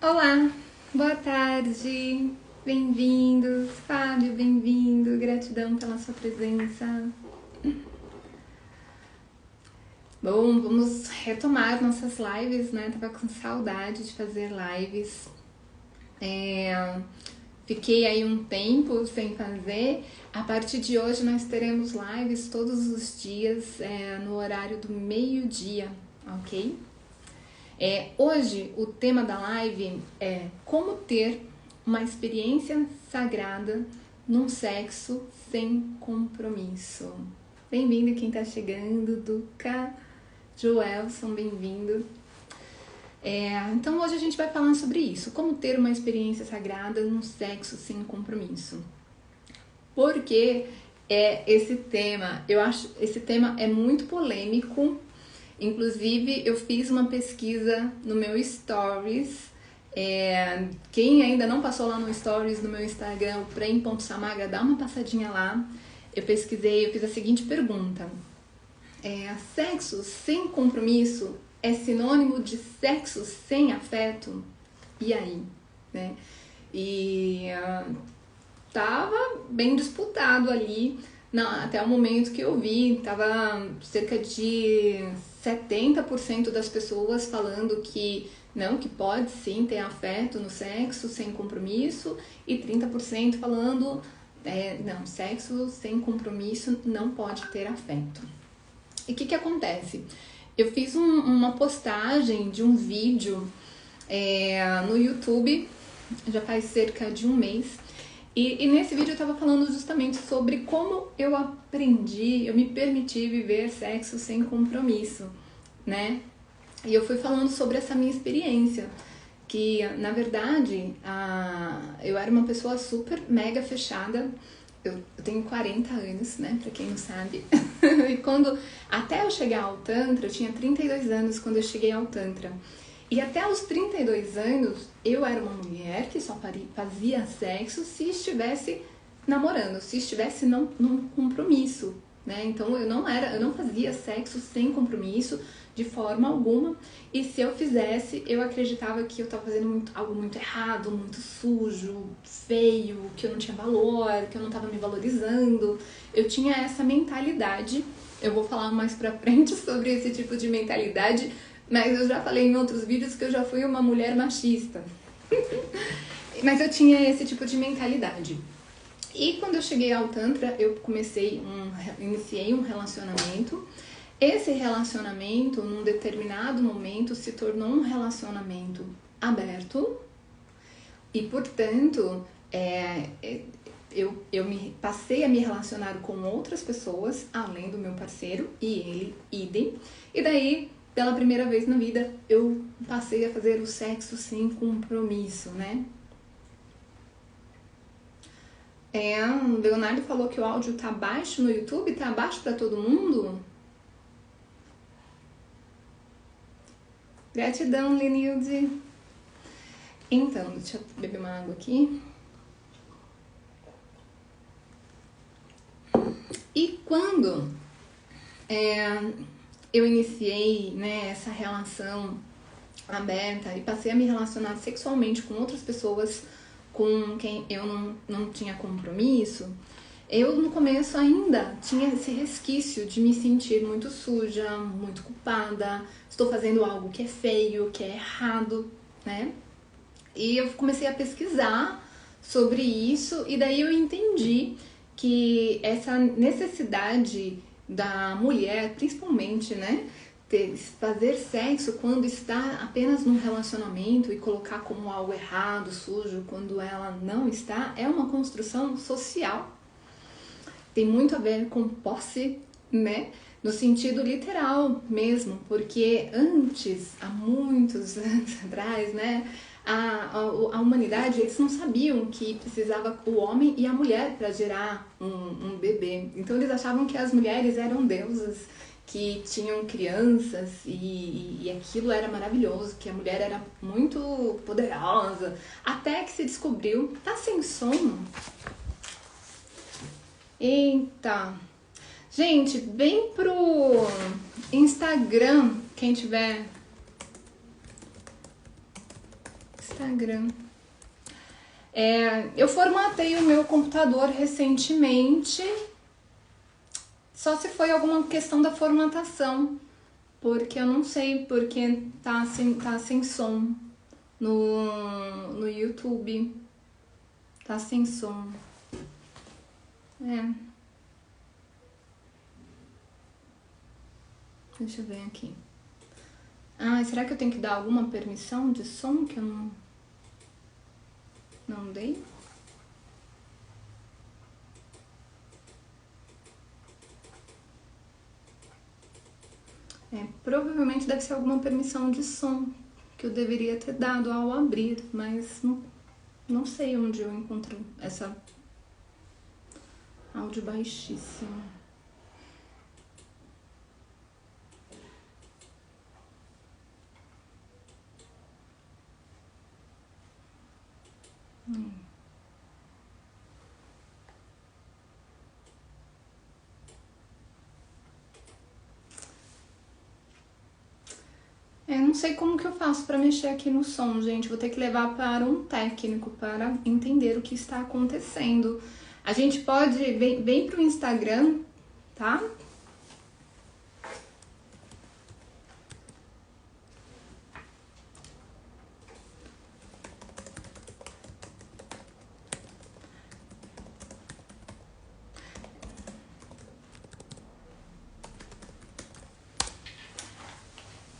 Olá, boa tarde, bem-vindos, Fábio, bem-vindo, gratidão pela sua presença. Bom, vamos retomar nossas lives, né? Tava com saudade de fazer lives. Fiquei aí um tempo sem fazer. A partir de hoje nós teremos lives todos os dias no horário do meio-dia, ok? Hoje o tema da live é como ter uma experiência sagrada num sexo sem compromisso. Bem-vindo quem tá chegando, Duca, Joelson, bem-vindo. Então hoje a gente vai falar sobre isso, como ter uma experiência sagrada num sexo sem compromisso. Porque esse tema, eu acho, esse tema é muito polêmico. Inclusive, eu fiz uma pesquisa no meu Stories. Quem ainda não passou lá no Stories do meu Instagram, o prem.samagra, dá uma passadinha lá. Eu pesquisei, eu fiz a seguinte pergunta. Sexo sem compromisso é sinônimo de sexo sem afeto? E aí? Né? E tava bem disputado ali. Até o momento que eu vi, tava cerca de 70% das pessoas falando que não, que pode sim ter afeto no sexo sem compromisso, e 30% falando não, sexo sem compromisso não pode ter afeto. E o que acontece? Eu fiz uma postagem de um vídeo no YouTube, já faz cerca de um mês, e nesse vídeo eu estava falando justamente sobre como eu me permiti viver sexo sem compromisso, né? E eu fui falando sobre essa minha experiência, que na verdade eu era uma pessoa super mega fechada. Eu tenho 40 anos, né, pra quem não sabe. E até eu chegar ao Tantra, eu tinha 32 anos quando eu cheguei ao Tantra. E até os 32 anos, eu era uma mulher que só fazia sexo se estivesse namorando, se estivesse num compromisso, né? Então eu não fazia sexo sem compromisso de forma alguma. E se eu fizesse, eu acreditava que eu estava fazendo algo muito errado, muito sujo, feio, que eu não tinha valor, que eu não estava me valorizando. Eu tinha essa mentalidade. Eu vou falar mais pra frente sobre esse tipo de mentalidade, mas eu já falei em outros vídeos que eu já fui uma mulher machista. Mas eu tinha esse tipo de mentalidade. E quando eu cheguei ao Tantra, eu iniciei um relacionamento. Esse relacionamento, num determinado momento, se tornou um relacionamento aberto. E, portanto, eu passei a me relacionar com outras pessoas, além do meu parceiro, e ele, idem. E daí, pela primeira vez na vida, eu passei a fazer o sexo sem compromisso, né? O Leonardo falou que o áudio tá baixo no YouTube, tá baixo pra todo mundo? Gratidão, Lenilde. Então, deixa eu beber uma água aqui. E quando eu iniciei, né, essa relação aberta e passei a me relacionar sexualmente com outras pessoas com quem eu não tinha compromisso, eu no começo ainda tinha esse resquício de me sentir muito suja, muito culpada, estou fazendo algo que é feio, que é errado, né? E eu comecei a pesquisar sobre isso e daí eu entendi que essa necessidade da mulher, principalmente, né, fazer sexo quando está apenas num relacionamento e colocar como algo errado, sujo, quando ela não está, é uma construção social. Tem muito a ver com posse, né, no sentido literal mesmo, porque antes, há muitos anos atrás, né, a humanidade, eles não sabiam que precisava o homem e a mulher para gerar um bebê. Então eles achavam que as mulheres eram deusas, que tinham crianças e aquilo era maravilhoso, que a mulher era muito poderosa, até que se descobriu... Tá sem som? Eita! Gente, vem pro Instagram, quem tiver Instagram. Eu formatei o meu computador recentemente, só se foi alguma questão da formatação, porque eu não sei porque tá sem som no YouTube, tá sem som. Deixa eu ver aqui. Será que eu tenho que dar alguma permissão de som que eu não dei? Provavelmente deve ser alguma permissão de som que eu deveria ter dado ao abrir, mas não sei onde eu encontro essa áudio baixíssimo. Não sei como que eu faço para mexer aqui no som, gente. Vou ter que levar para um técnico para entender o que está acontecendo. A gente pode... Vem pro Instagram, tá?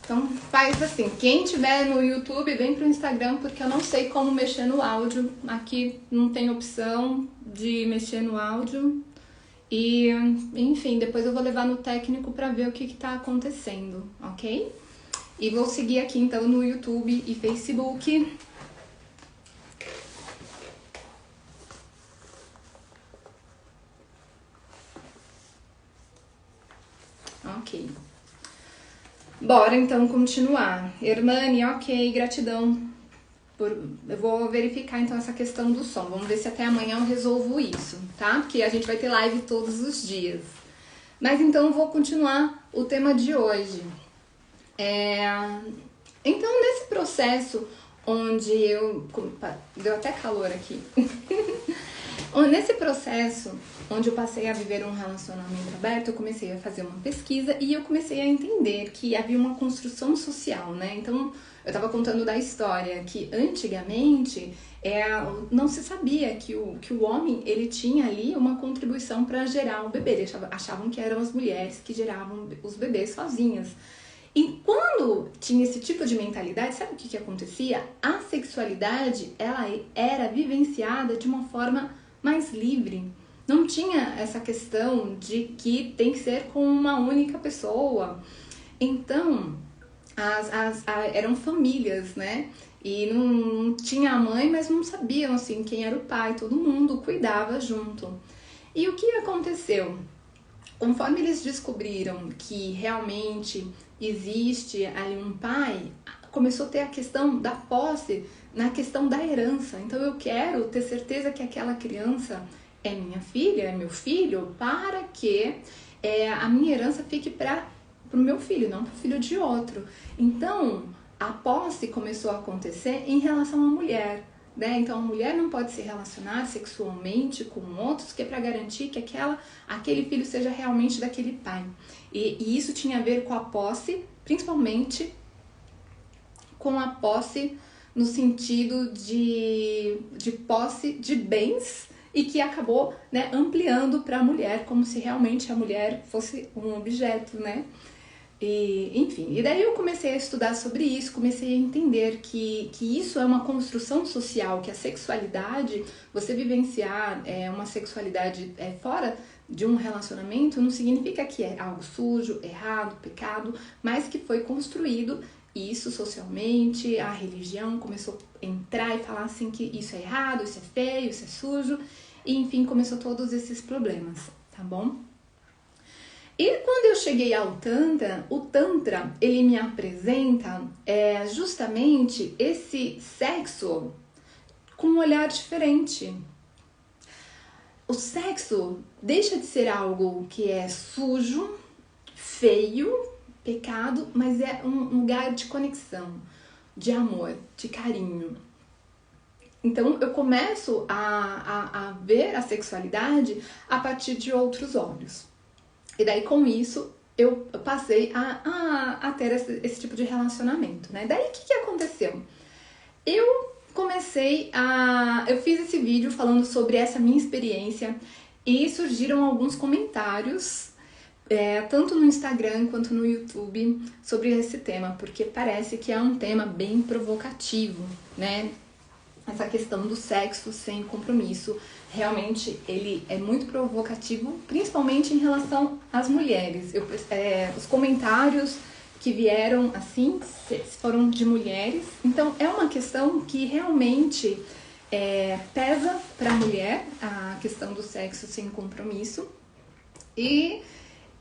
Então faz assim, quem tiver no YouTube, vem pro Instagram, porque eu não sei como mexer no áudio. Aqui não tem opção de mexer no áudio. E, enfim, depois eu vou levar no técnico para ver o que tá acontecendo, ok? E vou seguir aqui então no YouTube e Facebook. Ok. Bora então continuar. Hermane, ok, gratidão. Eu vou verificar então essa questão do som. Vamos ver se até amanhã eu resolvo isso, tá? Porque a gente vai ter live todos os dias. Mas então eu vou continuar o tema de hoje. Então, nesse processo onde deu até calor aqui. Nesse processo onde eu passei a viver um relacionamento aberto, eu comecei a fazer uma pesquisa e eu comecei a entender que havia uma construção social, né? Então, eu estava contando da história que antigamente não se sabia que o homem ele tinha ali uma contribuição para gerar um bebê. Eles achavam que eram as mulheres que geravam os bebês sozinhas. E quando tinha esse tipo de mentalidade, sabe o que acontecia? A sexualidade ela era vivenciada de uma forma mais livre. Não tinha essa questão de que tem que ser com uma única pessoa. Então, eram famílias, né? E não tinha a mãe, mas não sabiam assim quem era o pai. Todo mundo cuidava junto. E o que aconteceu? Conforme eles descobriram que realmente existe ali um pai, começou a ter a questão da posse, na questão da herança. Então eu quero ter certeza que aquela criança é minha filha, é meu filho, para que a minha herança fique para o meu filho, não para o filho de outro. Então a posse começou a acontecer em relação à mulher. Né? Então a mulher não pode se relacionar sexualmente com outros, que é para garantir que aquele filho seja realmente daquele pai. E isso tinha a ver com a posse, principalmente com a posse no sentido de posse de bens, e que acabou, né, ampliando para a mulher, como se realmente a mulher fosse um objeto, né? E daí eu comecei a estudar sobre isso, comecei a entender que isso é uma construção social, que a sexualidade, você vivenciar uma sexualidade fora de um relacionamento, não significa que é algo sujo, errado, pecado, mas que foi construído isso socialmente, a religião começou a entrar e falar assim que isso é errado, isso é feio, isso é sujo, e enfim, começou todos esses problemas, tá bom? E quando eu cheguei ao Tantra, o Tantra, ele me apresenta justamente esse sexo com um olhar diferente. o sexo deixa de ser algo que é sujo, feio, pecado, mas é um lugar de conexão, de amor, de carinho. Então eu começo a ver a sexualidade a partir de outros olhos. E daí com isso eu passei a ter esse tipo de relacionamento, né? Daí o que aconteceu? Eu fiz esse vídeo falando sobre essa minha experiência e surgiram alguns comentários, tanto no Instagram quanto no YouTube, sobre esse tema, porque parece que é um tema bem provocativo, né? Essa questão do sexo sem compromisso, realmente ele é muito provocativo, principalmente em relação às mulheres. Os comentários que vieram assim foram de mulheres, então é uma questão que realmente pesa para a mulher, a questão do sexo sem compromisso. E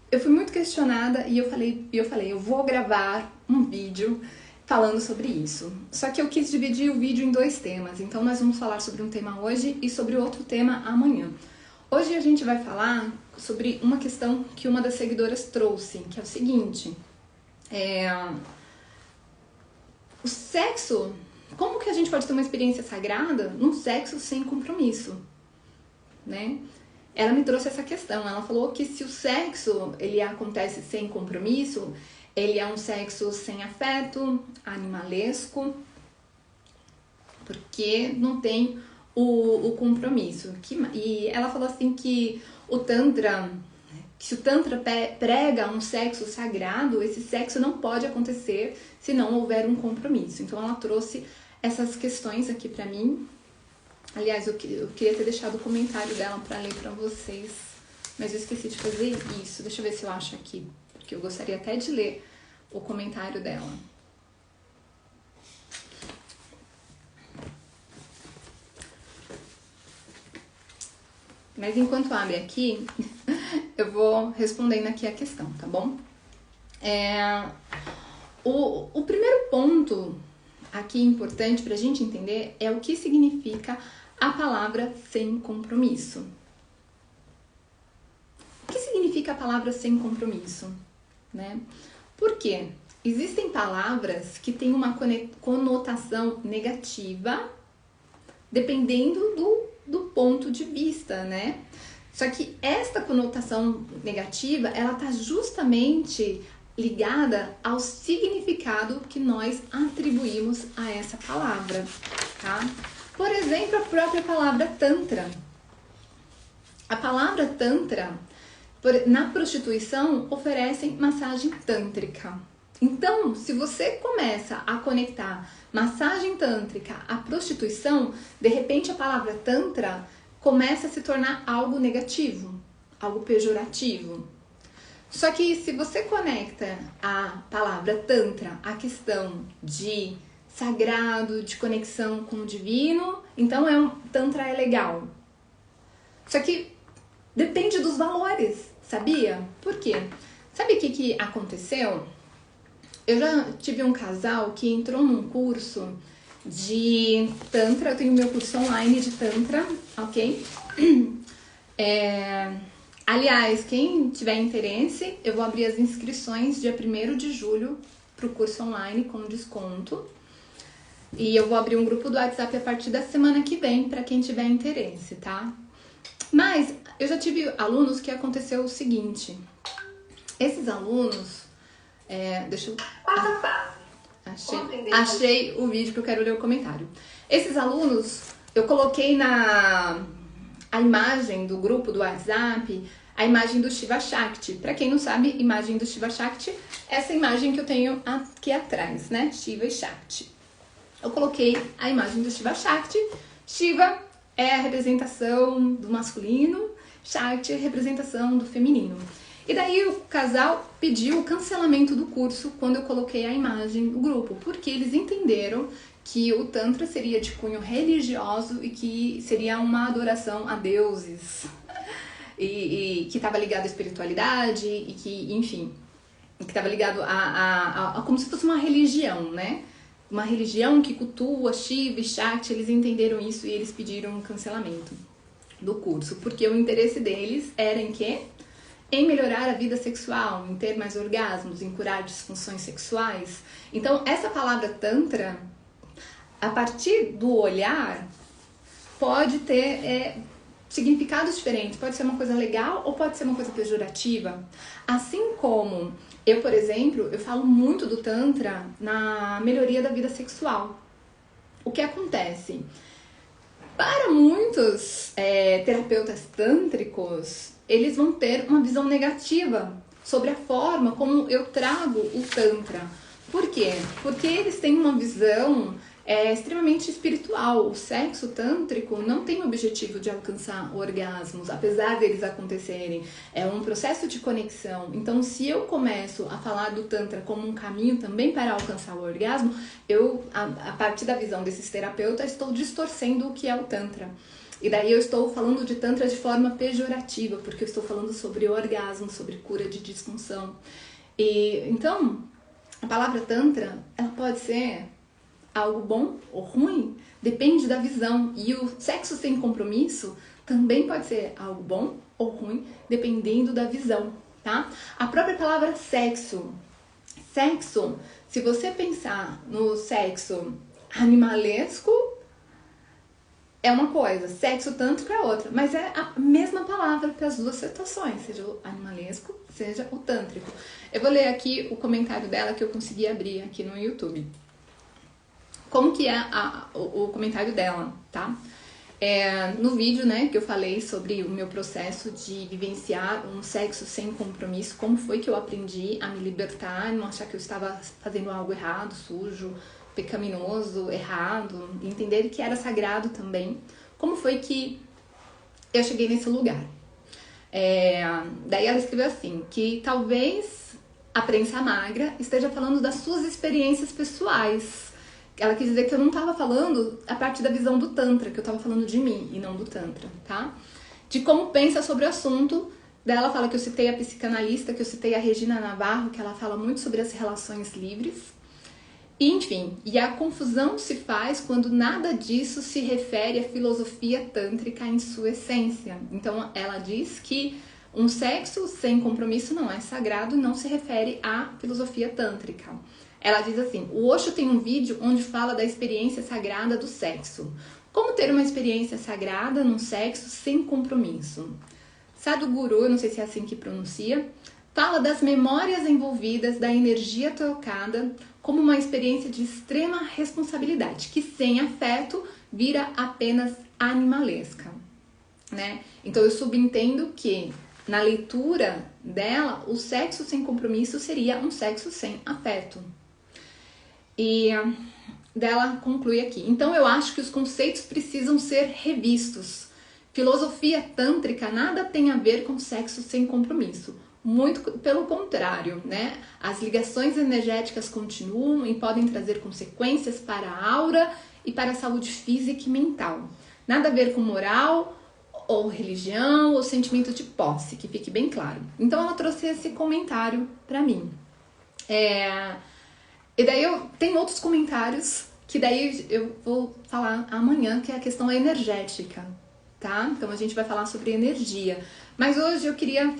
eu fui muito questionada e eu falei, eu vou gravar um vídeo falando sobre isso. Só que eu quis dividir o vídeo em 2 temas, então nós vamos falar sobre um tema hoje e sobre outro tema amanhã. Hoje a gente vai falar sobre uma questão que uma das seguidoras trouxe, que é o seguinte: o sexo, como que a gente pode ter uma experiência sagrada num sexo sem compromisso, né? Ela me trouxe essa questão, ela falou que se o sexo ele acontece sem compromisso, ele é um sexo sem afeto, animalesco, porque não tem o compromisso. E ela falou assim que se o Tantra prega um sexo sagrado, esse sexo não pode acontecer se não houver um compromisso. Então ela trouxe essas questões aqui pra mim. Aliás, eu queria ter deixado o comentário dela pra ler pra vocês, mas eu esqueci de fazer isso. Deixa eu ver se eu acho aqui, porque eu gostaria até de ler o comentário dela. Mas enquanto abre aqui, eu vou respondendo aqui a questão, tá bom? O primeiro ponto aqui importante pra gente entender é o que significa a palavra sem compromisso. O que significa a palavra sem compromisso, né? Por quê? Existem palavras que têm uma conotação negativa dependendo do ponto de vista, né? Só que esta conotação negativa, ela tá justamente ligada ao significado que nós atribuímos a essa palavra, tá? Por exemplo, a própria palavra Tantra. A palavra Tantra, na prostituição, oferecem massagem tântrica. Então, se você começa a conectar massagem tântrica à prostituição, de repente a palavra Tantra começa a se tornar algo negativo, algo pejorativo. Só que se você conecta a palavra Tantra à questão de sagrado, de conexão com o divino, então Tantra é legal. Só que depende dos valores, sabia? Por quê? Sabe o que aconteceu? Eu já tive um casal que entrou num curso de Tantra, eu tenho meu curso online de Tantra, ok? Aliás, quem tiver interesse, eu vou abrir as inscrições dia 1º de julho para o curso online com desconto. E eu vou abrir um grupo do WhatsApp a partir da semana que vem para quem tiver interesse, tá? Mas eu já tive alunos que aconteceu o seguinte. Esses alunos... deixa eu... Achei o vídeo que eu quero ler o comentário. Esses alunos, eu coloquei a imagem do grupo do WhatsApp, a imagem do Shiva Shakti. Pra quem não sabe, imagem do Shiva Shakti, essa imagem que eu tenho aqui atrás, né? Shiva e Shakti. Eu coloquei a imagem do Shiva Shakti. Shiva é a representação do masculino, Shakti é a representação do feminino. E daí o casal pediu o cancelamento do curso quando eu coloquei a imagem do grupo, porque eles entenderam que o Tantra seria de cunho religioso e que seria uma adoração a deuses, e que estava ligado à espiritualidade, e que, enfim, que estava ligado a como se fosse uma religião, né? Uma religião que cultua Shiva e Shakti, eles entenderam isso e eles pediram um cancelamento. do curso, porque o interesse deles era em quê? Em melhorar a vida sexual, em ter mais orgasmos, em curar disfunções sexuais. Então, essa palavra tantra, a partir do olhar, pode ter significados diferentes. Pode ser uma coisa legal ou pode ser uma coisa pejorativa. Assim como eu, por exemplo, eu falo muito do tantra na melhoria da vida sexual. O que acontece? Para muitos terapeutas tântricos, eles vão ter uma visão negativa sobre a forma como eu trago o tantra. Por quê? Porque eles têm uma visão extremamente espiritual. O sexo tântrico não tem o objetivo de alcançar orgasmos, apesar deles acontecerem. É um processo de conexão. Então, se eu começo a falar do tantra como um caminho também para alcançar o orgasmo, eu, a partir da visão desses terapeutas, estou distorcendo o que é o tantra. E daí eu estou falando de tantra de forma pejorativa, porque eu estou falando sobre orgasmo, sobre cura de disfunção. E então, a palavra tantra, ela pode ser algo bom ou ruim, depende da visão. E o sexo sem compromisso também pode ser algo bom ou ruim, dependendo da visão, tá? A própria palavra sexo, se você pensar no sexo animalesco, é uma coisa, sexo tântrico é outra, mas é a mesma palavra para as duas situações, seja o animalesco, seja o tântrico. Eu vou ler aqui o comentário dela que eu consegui abrir aqui no YouTube. Como que é o comentário dela, tá? No vídeo, né, que eu falei sobre o meu processo de vivenciar um sexo sem compromisso, como foi que eu aprendi a me libertar, não achar que eu estava fazendo algo errado, sujo, pecaminoso, errado, entender que era sagrado também. Como foi que eu cheguei nesse lugar? Daí ela escreveu assim, que talvez a prensa magra esteja falando das suas experiências pessoais. Ela quis dizer que eu não estava falando a partir da visão do Tantra, que eu estava falando de mim e não do Tantra, tá? De como pensa sobre o assunto. Daí ela fala que eu citei a psicanalista, que eu citei a Regina Navarro, que ela fala muito sobre as relações livres. E, enfim, e a confusão se faz quando nada disso se refere à filosofia tântrica em sua essência. Então, ela diz que um sexo sem compromisso não é sagrado, não se refere à filosofia tântrica. Ela diz assim, o Osho tem um vídeo onde fala da experiência sagrada do sexo. Como ter uma experiência sagrada num sexo sem compromisso? Sadhguru, eu não sei se é assim que pronuncia, fala das memórias envolvidas, da energia trocada, como uma experiência de extrema responsabilidade, que sem afeto vira apenas animalesca, né? Então eu subentendo que na leitura dela, o sexo sem compromisso seria um sexo sem afeto. E dela conclui aqui. Então eu acho que os conceitos precisam ser revistos. Filosofia tântrica nada tem a ver com sexo sem compromisso. Muito pelo contrário, né? As ligações energéticas continuam e podem trazer consequências para a aura e para a saúde física e mental. Nada a ver com moral ou religião ou sentimento de posse, que fique bem claro. Então ela trouxe esse comentário para mim. E daí tem outros comentários que daí eu vou falar amanhã, que é a questão energética, tá? Então a gente vai falar sobre energia. Mas hoje eu queria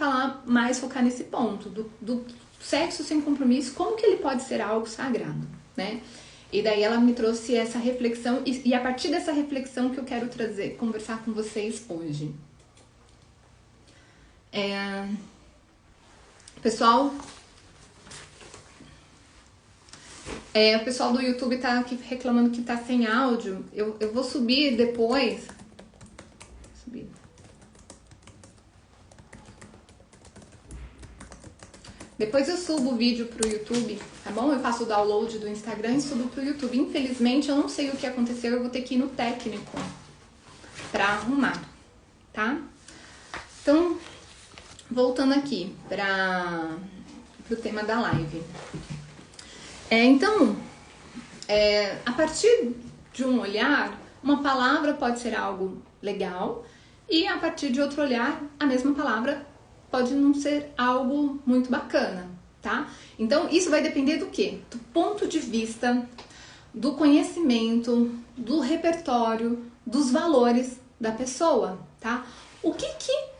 focar nesse ponto do sexo sem compromisso, como que ele pode ser algo sagrado, né? E daí ela me trouxe essa reflexão e a partir dessa reflexão que eu quero conversar com vocês hoje. Pessoal, o pessoal do YouTube tá aqui reclamando que tá sem áudio. Eu vou subir depois. Depois eu subo o vídeo pro YouTube, tá bom? Eu faço o download do Instagram e subo pro YouTube. Infelizmente, eu não sei o que aconteceu, eu vou ter que ir no técnico pra arrumar, tá? Então, voltando aqui pro tema da live. A partir de um olhar, uma palavra pode ser algo legal e a partir de outro olhar, a mesma palavra pode não ser algo muito bacana, tá? Então, isso vai depender do quê? Do ponto de vista, do conhecimento, do repertório, dos valores da pessoa, tá? O que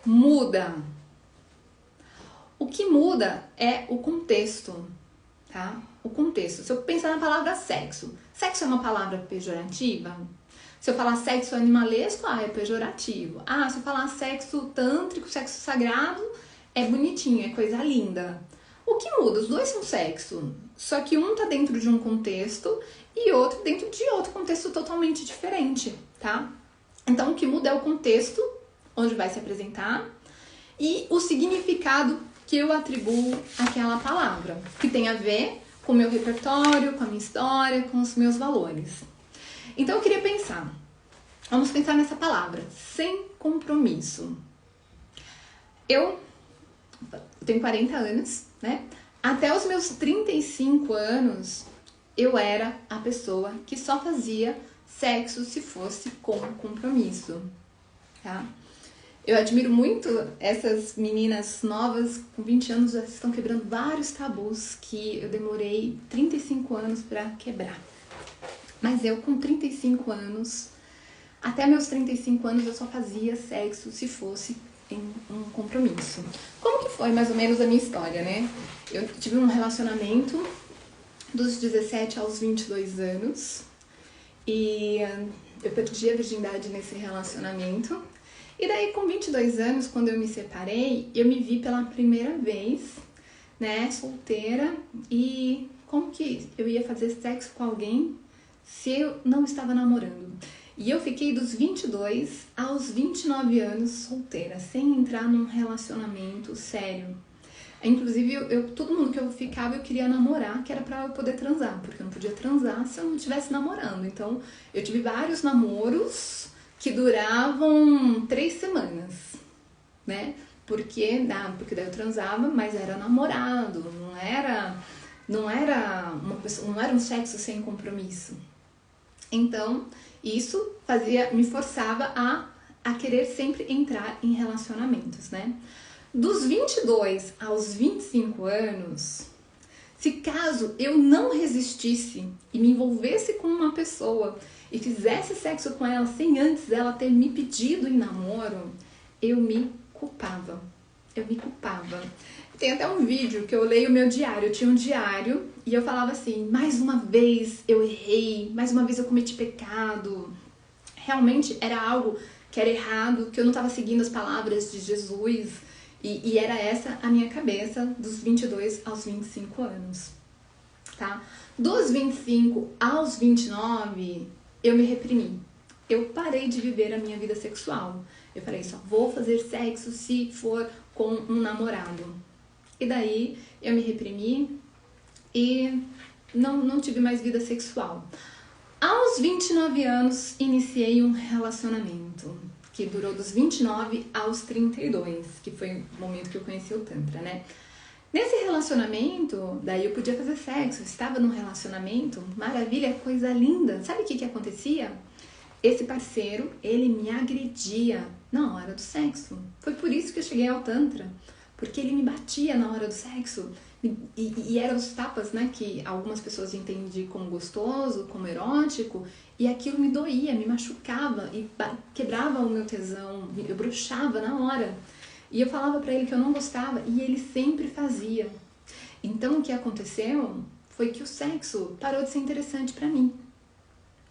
muda? O que muda é o contexto, tá? O contexto. Se eu pensar na palavra sexo, sexo é uma palavra pejorativa? Se eu falar sexo animalesco, é pejorativo. Se eu falar sexo tântrico, sexo sagrado, é bonitinho, é coisa linda. O que muda? Os dois são sexo, só que um tá dentro de um contexto e outro dentro de outro contexto totalmente diferente, tá? Então, o que muda é o contexto onde vai se apresentar e o significado que eu atribuo àquela palavra, que tem a ver com o meu repertório, com a minha história, com os meus valores. Então, eu queria pensar, vamos pensar nessa palavra, sem compromisso. Eu tenho 40 anos, né? Até os meus 35 anos, eu era a pessoa que só fazia sexo se fosse com compromisso, tá? Eu admiro muito essas meninas novas, com 20 anos, já estão quebrando vários tabus que eu demorei 35 anos para quebrar. Mas eu, com 35 anos, até meus 35 anos, eu só fazia sexo se fosse em um compromisso. Como que foi mais ou menos a minha história, né? Eu tive um relacionamento dos 17 aos 22 anos e eu perdi a virgindade nesse relacionamento. E daí, com 22 anos, quando eu me separei, eu me vi pela primeira vez, né, solteira, e como que eu ia fazer sexo com alguém se eu não estava namorando? E eu fiquei dos 22 aos 29 anos solteira, sem entrar num relacionamento sério. Inclusive, todo mundo que eu ficava, eu queria namorar, que era pra eu poder transar, porque eu não podia transar se eu não estivesse namorando. Então, eu tive vários namoros que duravam 3 semanas, né? Porque daí eu transava, mas era namorado, não era um sexo sem compromisso. Então, isso me forçava a querer sempre entrar em relacionamentos, né? Dos 22 aos 25 anos, se caso eu não resistisse e me envolvesse com uma pessoa e fizesse sexo com ela sem antes ela ter me pedido em namoro, eu me culpava. Tem até um vídeo que eu leio o meu diário. Eu tinha um diário e eu falava assim: mais uma vez eu errei, mais uma vez eu cometi pecado. Realmente era algo que era errado, que eu não estava seguindo as palavras de Jesus. E era essa a minha cabeça dos 22 aos 25 anos, tá? Dos 25 aos 29, eu me reprimi. Eu parei de viver a minha vida sexual. Eu falei, só vou fazer sexo se for com um namorado. E daí eu me reprimi e não tive mais vida sexual. Aos 29 anos, iniciei um relacionamento que durou dos 29 aos 32, que foi o momento que eu conheci o Tantra, né? Nesse relacionamento, daí eu podia fazer sexo, eu estava num relacionamento, maravilha, coisa linda. Sabe o que que acontecia? Esse parceiro, ele me agredia na hora do sexo. Foi por isso que eu cheguei ao Tantra, porque ele me batia na hora do sexo. E eram os tapas, né, que algumas pessoas entendem como gostoso, como erótico, e aquilo me doía, me machucava e quebrava o meu tesão, eu broxava na hora. E eu falava pra ele que eu não gostava e ele sempre fazia. Então o que aconteceu foi que o sexo parou de ser interessante pra mim,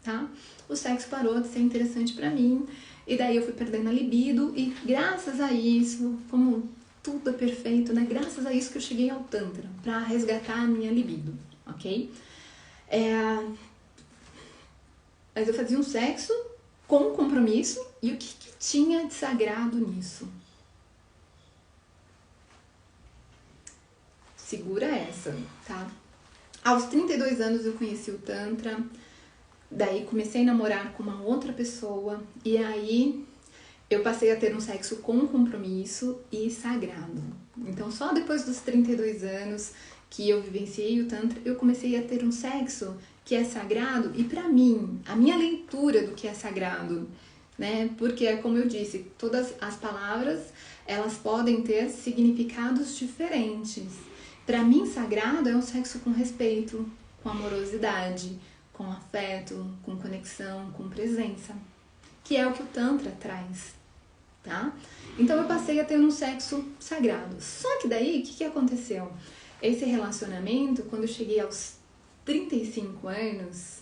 tá? O sexo parou de ser interessante pra mim e daí eu fui perdendo a libido e graças a isso, como tudo é perfeito, né? Graças a isso que eu cheguei ao Tantra, pra resgatar a minha libido, ok? Mas eu fazia um sexo com compromisso e o que tinha de sagrado nisso? Segura essa, tá? Aos 32 anos eu conheci o Tantra, daí comecei a namorar com uma outra pessoa e aí eu passei a ter um sexo com compromisso e sagrado. Então só depois dos 32 anos que eu vivenciei o Tantra, eu comecei a ter um sexo que é sagrado e pra mim, a minha leitura do que é sagrado, né? Porque, como eu disse, todas as palavras, elas podem ter significados diferentes. Pra mim, sagrado é um sexo com respeito, com amorosidade, com afeto, com conexão, com presença. que é o que o Tantra traz, tá? Então eu passei a ter um sexo sagrado. Só que daí, o que aconteceu? Esse relacionamento, quando eu cheguei aos 35 anos,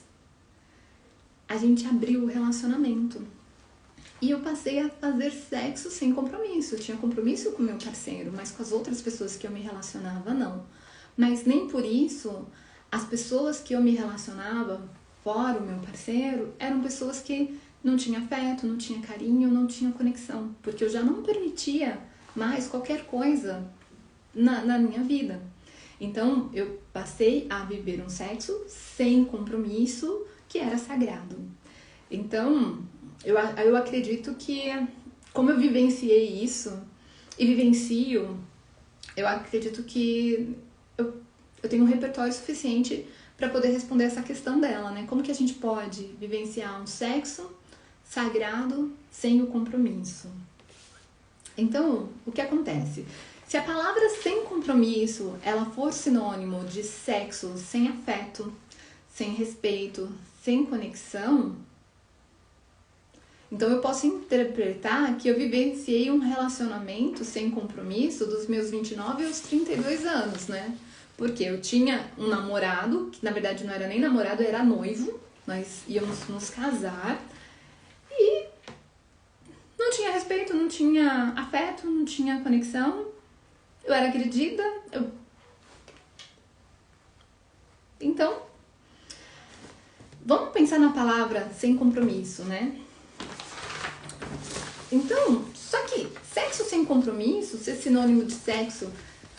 a gente abriu o relacionamento. E eu passei a fazer sexo sem compromisso. Eu tinha compromisso com o meu parceiro, mas com as outras pessoas que eu me relacionava, não. Mas nem por isso, as pessoas que eu me relacionava, fora o meu parceiro, eram pessoas que não tinham afeto, não tinha carinho, não tinha conexão. Porque eu já não permitia mais qualquer coisa na minha vida. Então, eu passei a viver um sexo sem compromisso, que era sagrado. Então, eu acredito que, como eu vivenciei isso, e vivencio, eu acredito que eu tenho um repertório suficiente para poder responder essa questão dela, né? Como que a gente pode vivenciar um sexo sagrado sem o compromisso? Então, o que acontece? Se a palavra sem compromisso, ela for sinônimo de sexo sem afeto, sem respeito, sem conexão, então eu posso interpretar que eu vivenciei um relacionamento sem compromisso dos meus 29 aos 32 anos, né? Porque eu tinha um namorado, que na verdade não era nem namorado, era noivo, nós íamos nos casar, e não tinha respeito, não tinha afeto, não tinha conexão, eu era agredida, Então, vamos pensar na palavra sem compromisso, né? Então, só que sexo sem compromisso, ser sinônimo de sexo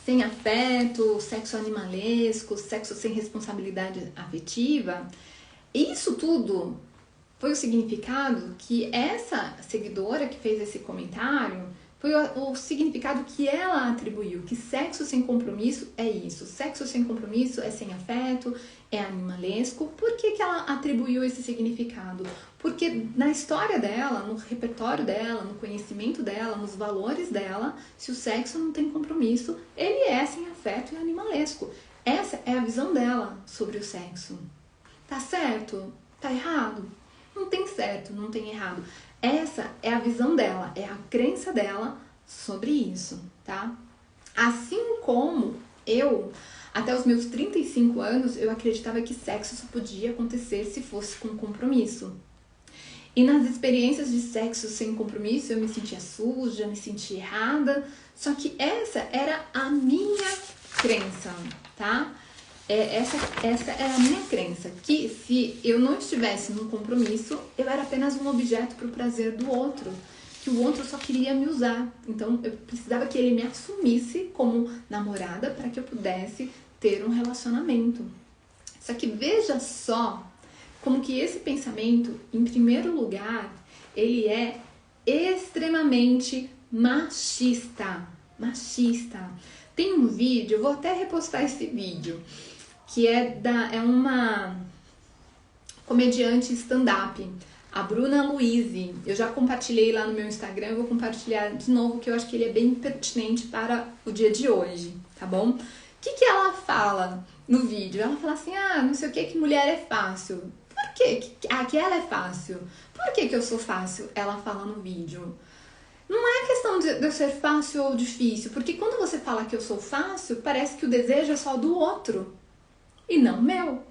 sem afeto, sexo animalesco, sexo sem responsabilidade afetiva, isso tudo foi o significado que essa seguidora que fez esse comentário, foi o significado que ela atribuiu, que sexo sem compromisso é isso, sexo sem compromisso é sem afeto, é animalesco. Por que ela atribuiu esse significado? Porque na história dela, no repertório dela, no conhecimento dela, nos valores dela, se o sexo não tem compromisso, ele é sem afeto e animalesco. Essa é a visão dela sobre o sexo. Tá certo? Tá errado? Não tem certo, não tem errado. Essa é a visão dela, é a crença dela sobre isso, tá? Assim como eu, até os meus 35 anos, eu acreditava que sexo só podia acontecer se fosse com compromisso. E nas experiências de sexo sem compromisso, eu me sentia suja, me sentia errada, só que essa era a minha crença, tá? Essa é a minha crença, que se eu não estivesse num compromisso, eu era apenas um objeto para o prazer do outro, que o outro só queria me usar. Então, eu precisava que ele me assumisse como namorada para que eu pudesse ter um relacionamento. Só que veja só como que esse pensamento, em primeiro lugar, ele é extremamente machista. Machista. Tem um vídeo, eu vou até repostar esse vídeo, que é uma comediante stand-up, a Bruna Luisi. Eu já compartilhei lá no meu Instagram, eu vou compartilhar de novo, que eu acho que ele é bem pertinente para o dia de hoje, tá bom? O que ela fala no vídeo? Ela fala assim, não sei o que mulher é fácil. Por quê? Que ela é fácil. Por que eu sou fácil? Ela fala no vídeo. Não é questão de eu ser fácil ou difícil, porque quando você fala que eu sou fácil, parece que o desejo é só do outro e não meu.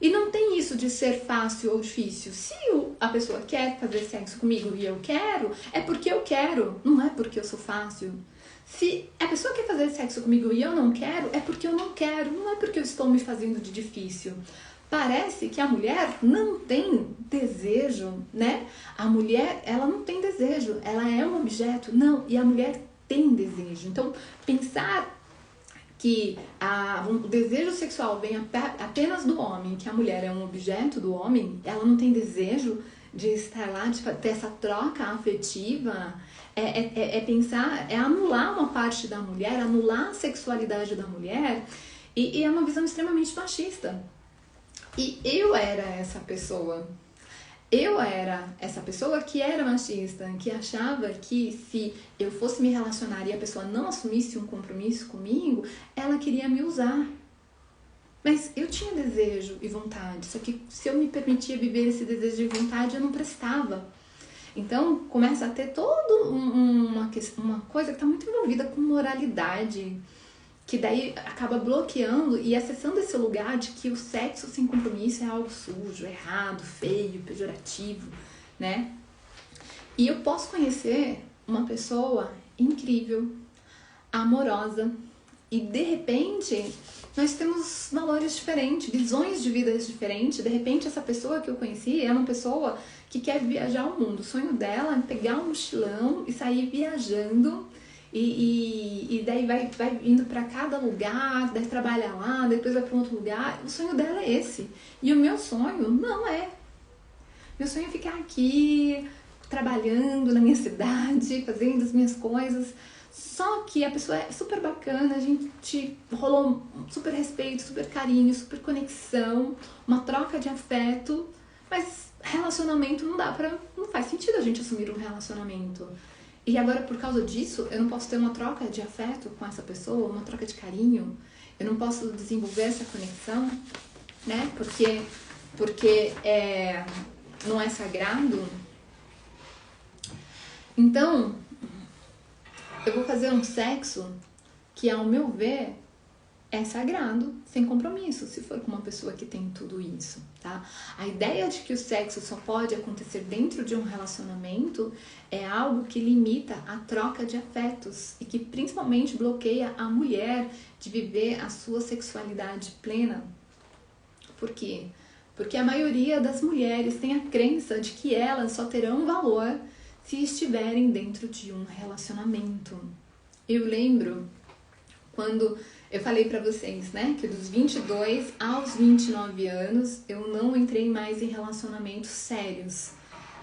E não tem isso de ser fácil ou difícil. Se a pessoa quer fazer sexo comigo e eu quero, é porque eu quero, não é porque eu sou fácil. Se a pessoa quer fazer sexo comigo e eu não quero, é porque eu não quero, não é porque eu estou me fazendo de difícil. Parece que a mulher não tem desejo, né? A mulher, ela não tem desejo, ela é um objeto. Não, e a mulher tem desejo. Então, pensar que o desejo sexual vem apenas do homem, que a mulher é um objeto do homem, ela não tem desejo de estar lá, de ter essa troca afetiva, pensar, é anular uma parte da mulher, anular a sexualidade da mulher, e é uma visão extremamente machista. E eu era essa pessoa. Eu era essa pessoa que era machista, que achava que se eu fosse me relacionar e a pessoa não assumisse um compromisso comigo, ela queria me usar. Mas eu tinha desejo e vontade, só que se eu me permitia viver esse desejo e vontade, eu não prestava. Então, começa a ter toda uma coisa que está muito envolvida com moralidade, que daí acaba bloqueando e acessando esse lugar de que o sexo sem compromisso é algo sujo, errado, feio, pejorativo, né? E eu posso conhecer uma pessoa incrível, amorosa, e de repente nós temos valores diferentes, visões de vida diferentes. De repente essa pessoa que eu conheci é uma pessoa que quer viajar ao mundo. O sonho dela é pegar um mochilão e sair viajando, e daí vai indo para cada lugar, daí trabalha lá, depois vai para um outro lugar. O sonho dela é esse. E o meu sonho não é. Meu sonho é ficar aqui, trabalhando na minha cidade, fazendo as minhas coisas. Só que a pessoa é super bacana, a gente rolou super respeito, super carinho, super conexão, uma troca de afeto, mas relacionamento não faz sentido a gente assumir um relacionamento. E agora, por causa disso, eu não posso ter uma troca de afeto com essa pessoa, uma troca de carinho, eu não posso desenvolver essa conexão, né? Porque não é sagrado. Então, eu vou fazer um sexo que, ao meu ver, é sagrado, sem compromisso, se for com uma pessoa que tem tudo isso, tá? A ideia de que o sexo só pode acontecer dentro de um relacionamento é algo que limita a troca de afetos e que principalmente bloqueia a mulher de viver a sua sexualidade plena. Por quê? Porque a maioria das mulheres tem a crença de que elas só terão valor se estiverem dentro de um relacionamento. Eu lembro quando eu falei pra vocês, né, que dos 22 aos 29 anos eu não entrei mais em relacionamentos sérios,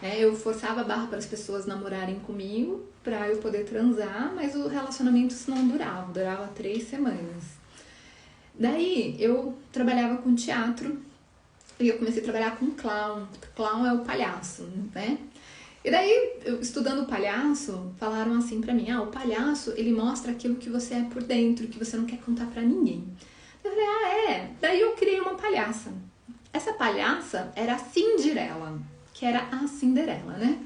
né? Eu forçava a barra para as pessoas namorarem comigo pra eu poder transar, mas o relacionamento não durava 3 semanas. Daí eu trabalhava com teatro e eu comecei a trabalhar com clown. Clown é o palhaço, né? E daí, eu, estudando o palhaço, falaram assim pra mim, o palhaço, ele mostra aquilo que você é por dentro, que você não quer contar pra ninguém. Eu falei, é? Daí eu criei uma palhaça. Essa palhaça era a Cinderela, que era a Cinderela, né?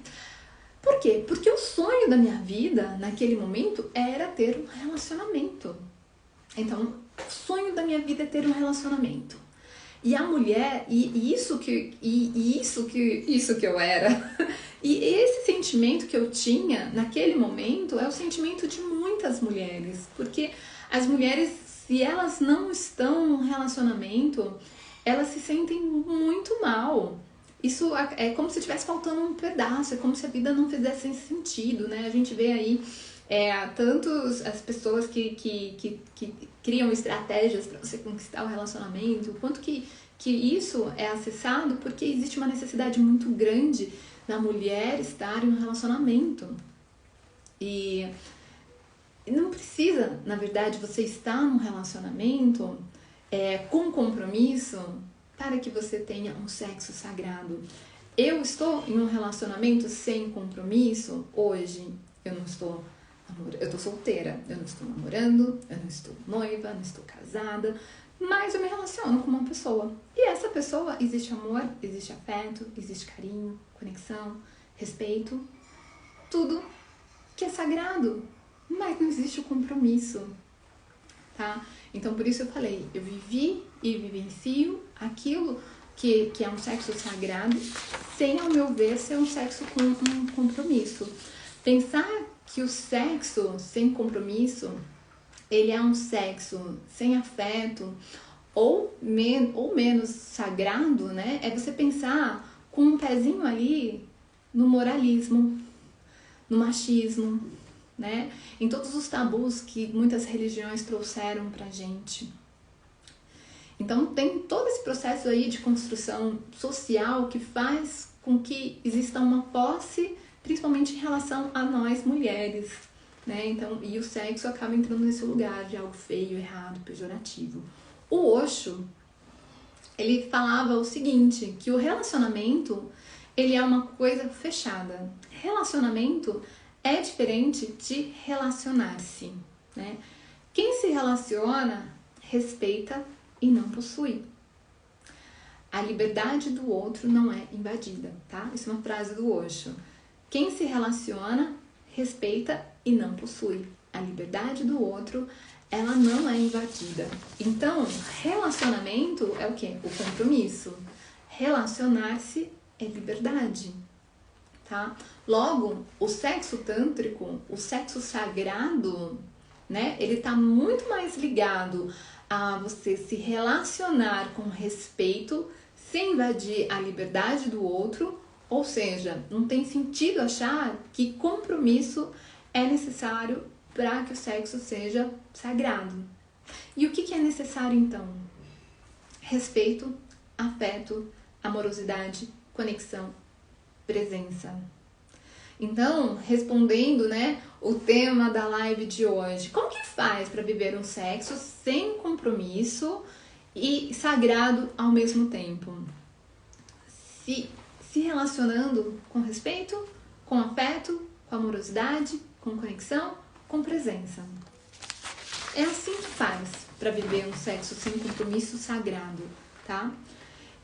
Por quê? Porque o sonho da minha vida, naquele momento, era ter um relacionamento. Então, o sonho da minha vida é ter um relacionamento. E a mulher, isso que eu era, e esse sentimento que eu tinha naquele momento é o sentimento de muitas mulheres, porque as mulheres, se elas não estão num relacionamento, elas se sentem muito mal. Isso é como se estivesse faltando um pedaço, é como se a vida não fizesse sentido, né? A gente vê aí tantos as pessoas que criam estratégias para você conquistar o relacionamento, quanto que isso é acessado porque existe uma necessidade muito grande da mulher estar em um relacionamento. E não precisa, na verdade, você estar num relacionamento com compromisso para que você tenha um sexo sagrado. Eu estou em um relacionamento sem compromisso hoje. Eu não estou namorando, eu estou solteira, eu não estou namorando, eu não estou noiva, não estou casada, mas eu me relaciono com uma pessoa. E essa pessoa, existe amor, existe afeto, existe carinho, conexão, respeito, tudo que é sagrado, mas não existe o compromisso, tá? Então, por isso eu falei, eu vivi e vivencio aquilo que é um sexo sagrado, sem, ao meu ver, ser um sexo com um compromisso. Pensar que o sexo sem compromisso, ele é um sexo sem afeto ou menos sagrado, né? É você pensar com um pezinho ali no moralismo, no machismo, né? Em todos os tabus que muitas religiões trouxeram pra gente. Então tem todo esse processo aí de construção social que faz com que exista uma posse, principalmente em relação a nós mulheres, né? Então, e o sexo acaba entrando nesse lugar de algo feio, errado, pejorativo. O Osho, ele falava o seguinte, que o relacionamento, ele é uma coisa fechada. Relacionamento é diferente de relacionar-se, né? Quem se relaciona, respeita e não possui. A liberdade do outro não é invadida, tá? Isso é uma frase do Osho. Quem se relaciona, respeita e não possui. A liberdade do outro, ela não é invadida. Então, relacionamento é o quê? O compromisso. Relacionar-se é liberdade, tá? Logo, o sexo tântrico, o sexo sagrado, né? Ele tá muito mais ligado a você se relacionar com respeito, sem invadir a liberdade do outro, ou seja, não tem sentido achar que compromisso é necessário para que o sexo seja sagrado. E o que é necessário então? Respeito, afeto, amorosidade, conexão, presença. Então, respondendo, né, o tema da live de hoje, como que faz para viver um sexo sem compromisso e sagrado ao mesmo tempo? Se relacionando com respeito, com afeto, com amorosidade, com conexão, com presença. É assim que faz para viver um sexo sem compromisso sagrado, tá?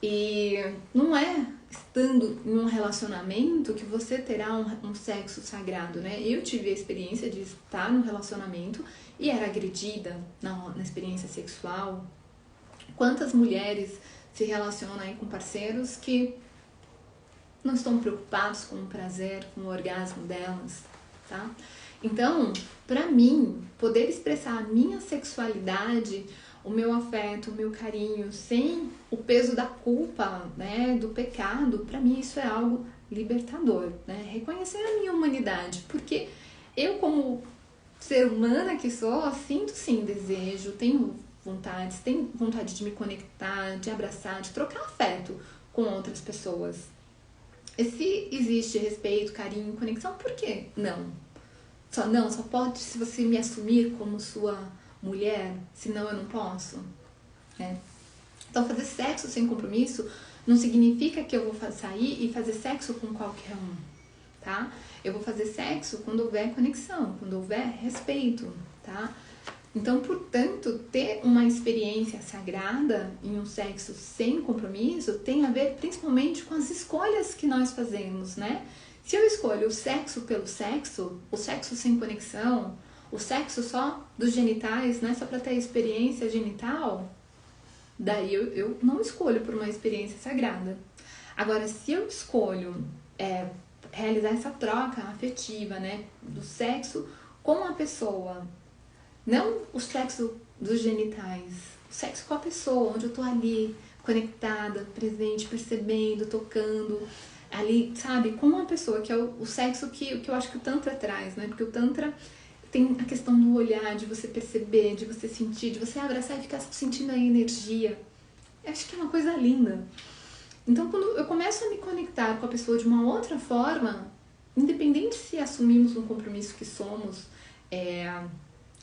E não é estando em um relacionamento que você terá um sexo sagrado, né? Eu tive a experiência de estar num relacionamento e era agredida na experiência sexual. Quantas mulheres se relacionam aí com parceiros que não estão preocupados com o prazer, com o orgasmo delas, tá? Então, para mim, poder expressar a minha sexualidade, o meu afeto, o meu carinho, sem o peso da culpa, né, do pecado, para mim isso é algo libertador, né? Reconhecer a minha humanidade, porque eu como ser humana que sou, sinto sim desejo, tenho vontade de me conectar, de abraçar, de trocar afeto com outras pessoas. E se existe respeito, carinho, conexão, por que não? Só pode se você me assumir como sua mulher, senão eu não posso, né? Então, fazer sexo sem compromisso não significa que eu vou sair e fazer sexo com qualquer um, tá? Eu vou fazer sexo quando houver conexão, quando houver respeito, tá? Então, portanto, ter uma experiência sagrada em um sexo sem compromisso tem a ver principalmente com as escolhas que nós fazemos, né? Se eu escolho o sexo pelo sexo, o sexo sem conexão, o sexo só dos genitais, né, só para ter a experiência genital, daí eu não escolho por uma experiência sagrada. Agora, se eu escolho realizar essa troca afetiva, né, do sexo com a pessoa, não o sexo dos genitais, o sexo com a pessoa, onde eu tô ali, conectada, presente, percebendo, tocando, ali, sabe, com uma pessoa, que é o sexo que eu acho que o Tantra traz, né, porque o Tantra tem a questão do olhar, de você perceber, de você sentir, de você abraçar e ficar sentindo a energia. Eu acho que é uma coisa linda. Então, quando eu começo a me conectar com a pessoa de uma outra forma, independente se assumimos um compromisso que somos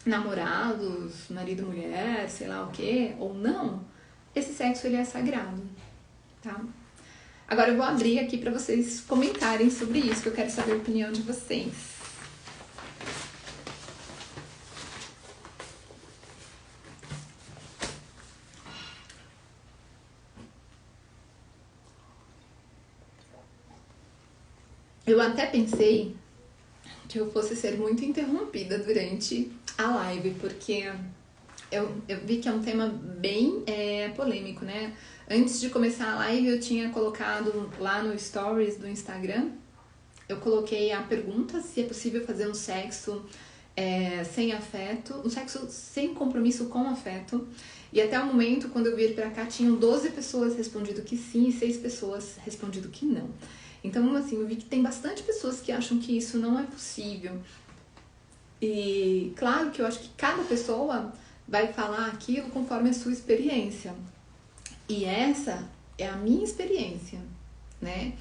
namorados, marido, mulher, sei lá o que, ou não, esse sexo ele é sagrado, tá? Agora eu vou abrir aqui para vocês comentarem sobre isso, que eu quero saber a opinião de vocês. Eu até pensei que eu fosse ser muito interrompida durante a live, porque eu vi que é um tema bem polêmico, né? Antes de começar a live, eu tinha colocado lá no Stories do Instagram, eu coloquei a pergunta se é possível fazer um sexo sem afeto, um sexo sem compromisso com afeto. E até o momento, quando eu vir pra cá, tinham 12 pessoas respondido que sim e 6 pessoas respondido que não. Então, assim, eu vi que tem bastante pessoas que acham que isso não é possível. E claro que eu acho que cada pessoa vai falar aquilo conforme a sua experiência. E essa é a minha experiência, né?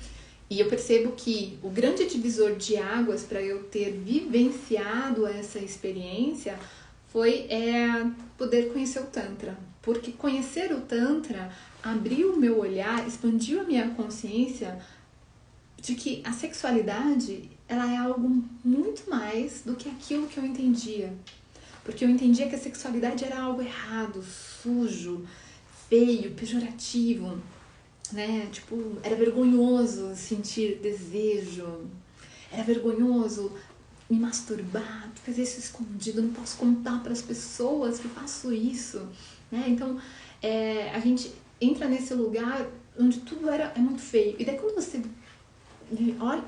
E eu percebo que o grande divisor de águas para eu ter vivenciado essa experiência foi poder conhecer o Tantra. Porque conhecer o Tantra abriu o meu olhar, expandiu a minha consciência de que a sexualidade ela é algo muito mais do que aquilo que eu entendia. Porque eu entendia que a sexualidade era algo errado, sujo, feio, pejorativo, né? Tipo, era vergonhoso sentir desejo, era vergonhoso me masturbar, fazer isso escondido, não posso contar para as pessoas que eu faço isso, né? Então, a gente entra nesse lugar onde tudo é muito feio. E daí quando você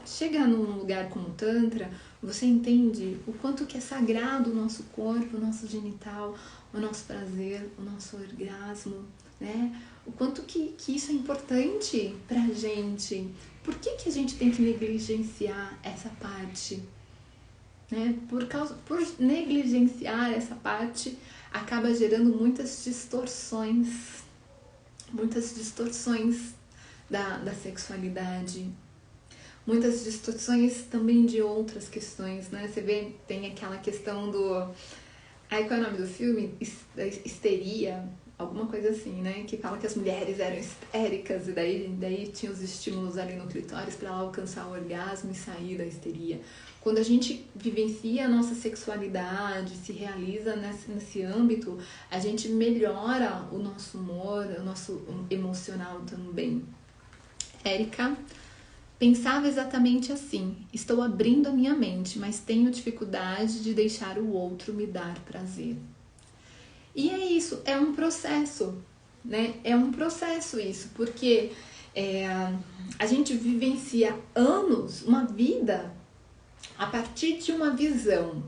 chega num lugar como o Tantra, você entende o quanto que é sagrado o nosso corpo, o nosso genital, o nosso prazer, o nosso orgasmo, né? O quanto que isso é importante pra gente. Por que a gente tem que negligenciar essa parte? Né? Por negligenciar essa parte, acaba gerando muitas distorções da sexualidade, muitas distorções também de outras questões, né? Você vê, tem aquela questão do... Aí qual é o nome do filme? Histeria, alguma coisa assim, né? Que fala que as mulheres eram histéricas e daí tinha os estímulos ali no clitóris para ela alcançar o orgasmo e sair da histeria. Quando a gente vivencia a nossa sexualidade, se realiza nesse âmbito, a gente melhora o nosso humor, o nosso emocional também. Érica pensava exatamente assim: estou abrindo a minha mente, mas tenho dificuldade de deixar o outro me dar prazer. E é isso, é um processo, né? É um processo isso, porque a gente vivencia anos, uma vida, a partir de uma visão.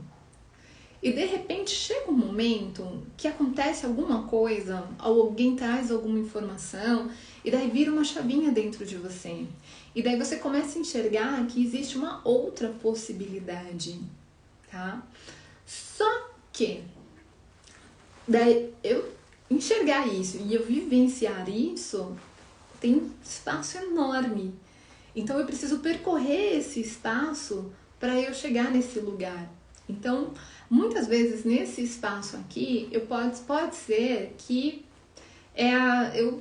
E de repente chega um momento que acontece alguma coisa, ou alguém traz alguma informação, e daí vira uma chavinha dentro de você. E daí você começa a enxergar que existe uma outra possibilidade, tá? Só que daí eu enxergar isso e eu vivenciar isso tem um espaço enorme. Então eu preciso percorrer esse espaço para eu chegar nesse lugar. Então, muitas vezes nesse espaço aqui, pode ser que eu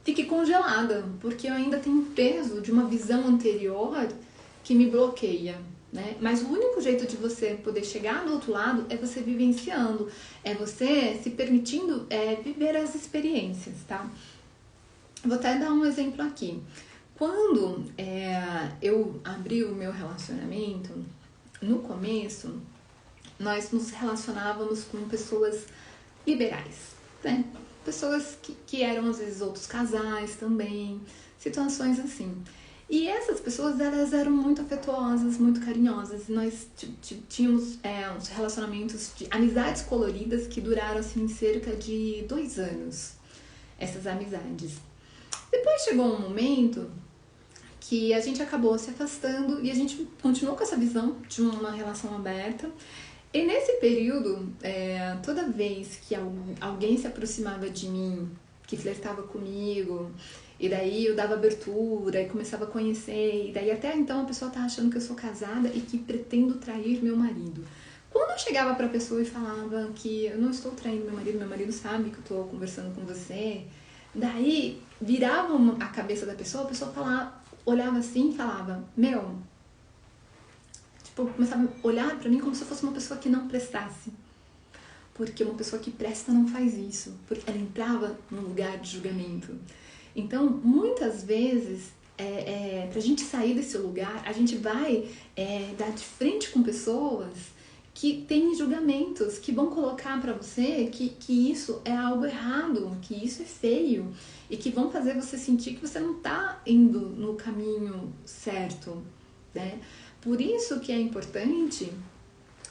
fique congelada, porque eu ainda tenho peso de uma visão anterior que me bloqueia, né? Mas o único jeito de você poder chegar do outro lado é você vivenciando, é você se permitindo viver as experiências, tá? Vou até dar um exemplo aqui. Quando eu abri o meu relacionamento, no começo, nós nos relacionávamos com pessoas liberais, né? Pessoas que eram, às vezes, outros casais também, situações assim. E essas pessoas, elas eram muito afetuosas, muito carinhosas. E nós tínhamos uns relacionamentos de amizades coloridas que duraram, assim, cerca de 2 anos, essas amizades. Depois chegou um momento que a gente acabou se afastando e a gente continuou com essa visão de uma relação aberta. E nesse período, toda vez que alguém se aproximava de mim, que flertava comigo, e daí eu dava abertura e começava a conhecer, e daí até então a pessoa tá achando que eu sou casada e que pretendo trair meu marido. Quando eu chegava pra pessoa e falava que eu não estou traindo meu marido sabe que eu tô conversando com você, daí virava a cabeça da pessoa, a pessoa olhava assim e falava, tipo, começava a olhar pra mim como se eu fosse uma pessoa que não prestasse. Porque uma pessoa que presta não faz isso, porque ela entrava num lugar de julgamento. Então, muitas vezes, pra gente sair desse lugar, a gente vai dar de frente com pessoas que têm julgamentos, que vão colocar pra você que isso é algo errado, que isso é feio, e que vão fazer você sentir que você não tá indo no caminho certo, né? Por isso que é importante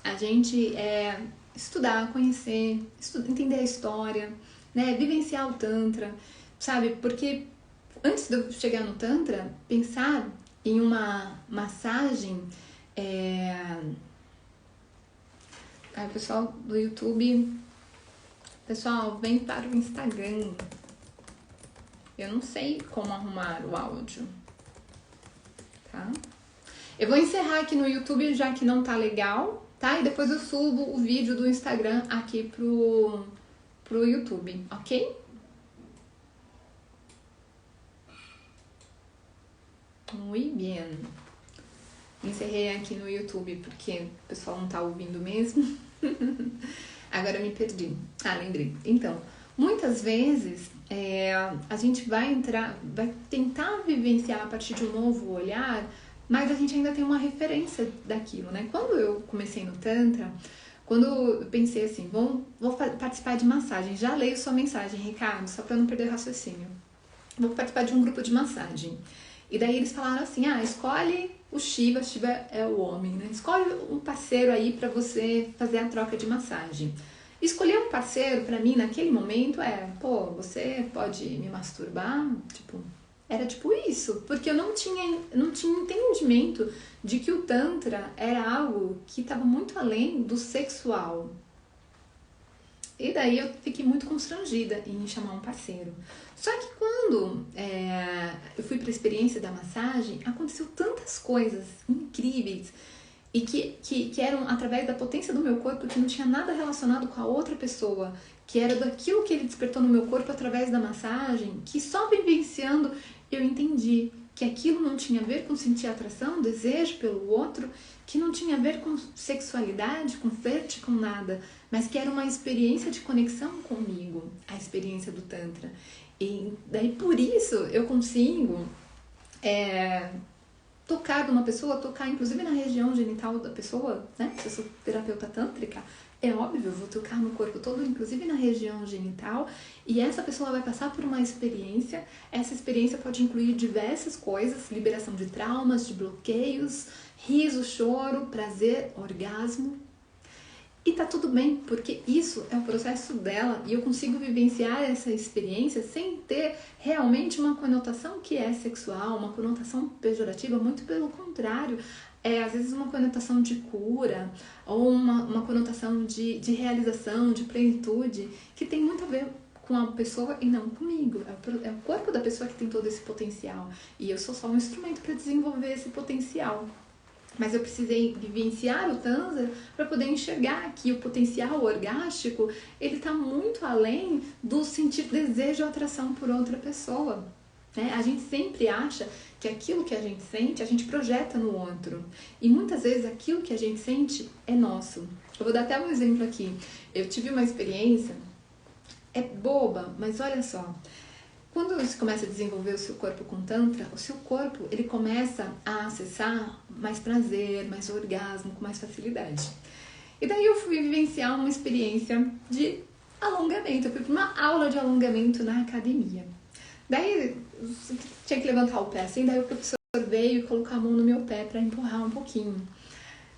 a gente estudar, conhecer, entender a história, né? Vivenciar o Tantra, sabe? Porque antes de eu chegar no Tantra, pensar em uma massagem... Aí, pessoal do YouTube, pessoal, vem para o Instagram. Eu não sei como arrumar o áudio, tá? Eu vou encerrar aqui no YouTube, já que não tá legal, tá? E depois eu subo o vídeo do Instagram aqui pro YouTube, ok? Muito bem. Encerrei aqui no YouTube porque o pessoal não tá ouvindo mesmo. Agora me perdi. Lembrei. Então, muitas vezes a gente vai tentar vivenciar a partir de um novo olhar mas a gente ainda tem uma referência daquilo, né? Quando eu comecei no Tantra, quando eu pensei assim, vou participar de massagem, já leio sua mensagem, Ricardo, só para não perder o raciocínio. Vou participar de um grupo de massagem. E daí eles falaram assim, escolhe o Shiva é o homem, né? Escolhe um parceiro aí para você fazer a troca de massagem. Escolher um parceiro para mim naquele momento você pode me masturbar, era tipo isso, porque eu não tinha entendimento de que o Tantra era algo que estava muito além do sexual. E daí eu fiquei muito constrangida em chamar um parceiro. Só que quando eu fui para a experiência da massagem, aconteceu tantas coisas incríveis e que eram através da potência do meu corpo, que não tinha nada relacionado com a outra pessoa, que era daquilo que ele despertou no meu corpo através da massagem, que só vivenciando eu entendi que aquilo não tinha a ver com sentir atração, desejo pelo outro, que não tinha a ver com sexualidade, com flerte, com nada, mas que era uma experiência de conexão comigo, a experiência do Tantra. E daí por isso eu consigo tocar numa pessoa, tocar inclusive na região genital da pessoa, né? Se eu sou terapeuta tântrica, é óbvio, eu vou tocar no corpo todo, inclusive na região genital, e essa pessoa vai passar por uma experiência. Essa experiência pode incluir diversas coisas, liberação de traumas, de bloqueios, riso, choro, prazer, orgasmo. E tá tudo bem, porque isso é o processo dela e eu consigo vivenciar essa experiência sem ter realmente uma conotação que é sexual, uma conotação pejorativa, muito pelo contrário. Às vezes uma conotação de cura ou uma conotação de realização, de plenitude, que tem muito a ver com a pessoa e não comigo. É o corpo da pessoa que tem todo esse potencial e eu sou só um instrumento para desenvolver esse potencial. Mas eu precisei vivenciar o Tantra para poder enxergar que o potencial orgástico, ele está muito além do sentir desejo ou atração por outra pessoa. Né? A gente sempre acha que aquilo que a gente sente, a gente projeta no outro. E muitas vezes aquilo que a gente sente é nosso. Eu vou dar até um exemplo aqui. Eu tive uma experiência, é boba, mas olha só. Quando você começa a desenvolver o seu corpo com Tantra, o seu corpo ele começa a acessar mais prazer, mais orgasmo, com mais facilidade. E daí eu fui vivenciar uma experiência de alongamento. Eu fui para uma aula de alongamento na academia. Daí tinha que levantar o pé assim, daí o professor veio e colocou a mão no meu pé para empurrar um pouquinho.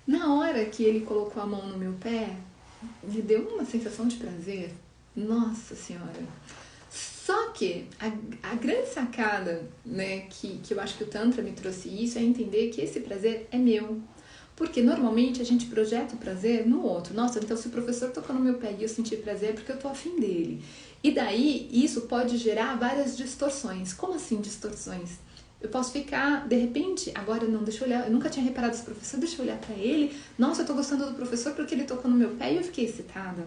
Na hora que ele colocou a mão no meu pé, me deu uma sensação de prazer. Nossa Senhora! Só que a grande sacada, né, que eu acho que o Tantra me trouxe isso, é entender que esse prazer é meu. Porque normalmente a gente projeta o prazer no outro. Nossa, então se o professor tocou no meu pé e eu senti prazer é porque eu tô afim dele. E daí isso pode gerar várias distorções. Como assim distorções? Eu posso ficar, de repente, agora não, deixa eu olhar, eu nunca tinha reparado esse professor, deixa eu olhar pra ele. Nossa, eu tô gostando do professor porque ele tocou no meu pé e eu fiquei excitada.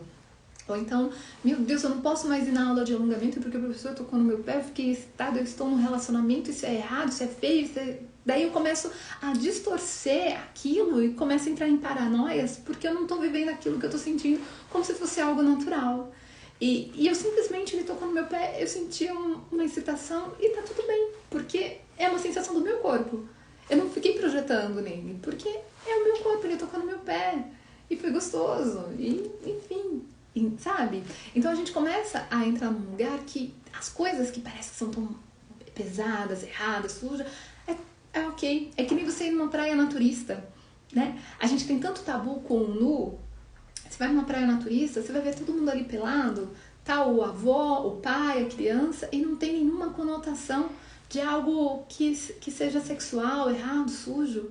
Ou então, meu Deus, eu não posso mais ir na aula de alongamento porque o professor tocou no meu pé, eu fiquei excitada, eu estou num relacionamento, isso é errado, isso é feio, isso é... Daí eu começo a distorcer aquilo e começo a entrar em paranoias porque eu não estou vivendo aquilo que eu estou sentindo como se fosse algo natural. E eu simplesmente, ele tocou no meu pé, eu senti uma excitação e tá tudo bem, porque é uma sensação do meu corpo. Eu não fiquei projetando nele, porque é o meu corpo, ele tocou no meu pé e foi gostoso, e enfim... Sabe? Então a gente começa a entrar num lugar que as coisas que parecem que são tão pesadas, erradas, sujas, é ok. É que nem você ir numa praia naturista, né? A gente tem tanto tabu com o nu. Você vai numa praia naturista, você vai ver todo mundo ali pelado, tá o avô, o pai, a criança, e não tem nenhuma conotação de algo que seja sexual, errado, sujo.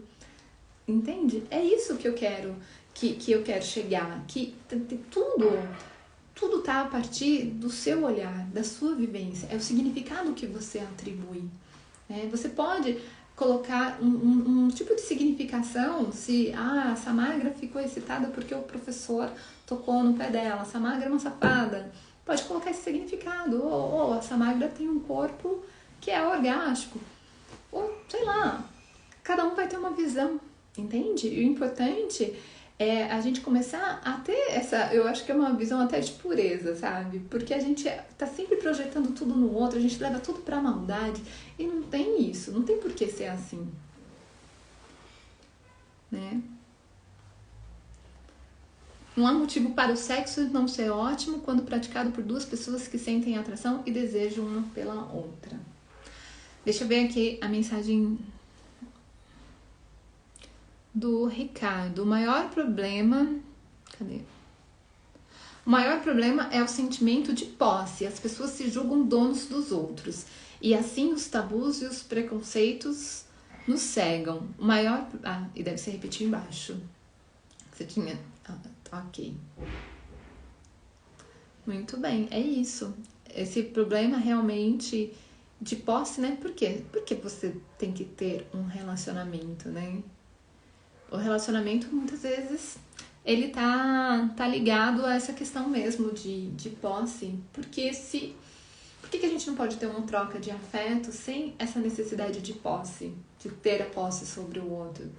Entende? É isso que eu quero. Que eu quero chegar, que tudo tá a partir do seu olhar, da sua vivência, é o significado que você atribui. Né? Você pode colocar um tipo de significação, se essa magra ficou excitada porque o professor tocou no pé dela, essa magra é uma safada, pode colocar esse significado, ou essa magra tem um corpo que é orgástico, ou sei lá, cada um vai ter uma visão, entende? E o importante é a gente começar a ter essa, eu acho que é uma visão até de pureza, sabe? Porque a gente tá sempre projetando tudo no outro, a gente leva tudo pra maldade e não tem isso, não tem por que ser assim. né? Não há motivo para o sexo não ser ótimo quando praticado por duas pessoas que sentem atração e desejam uma pela outra. Deixa eu ver aqui a mensagem do Ricardo. O maior problema... Cadê? O maior problema é o sentimento de posse. As pessoas se julgam donos dos outros. E assim os tabus e os preconceitos nos cegam. O maior... Ah, e deve ser repetir embaixo. Você tinha... Ok. Muito bem, é isso. Esse problema realmente de posse, né? Por quê? Porque você tem que ter um relacionamento, né? O relacionamento, muitas vezes, ele tá ligado a essa questão mesmo de posse. Porque por que a gente não pode ter uma troca de afeto sem essa necessidade de posse? De ter a posse sobre o outro?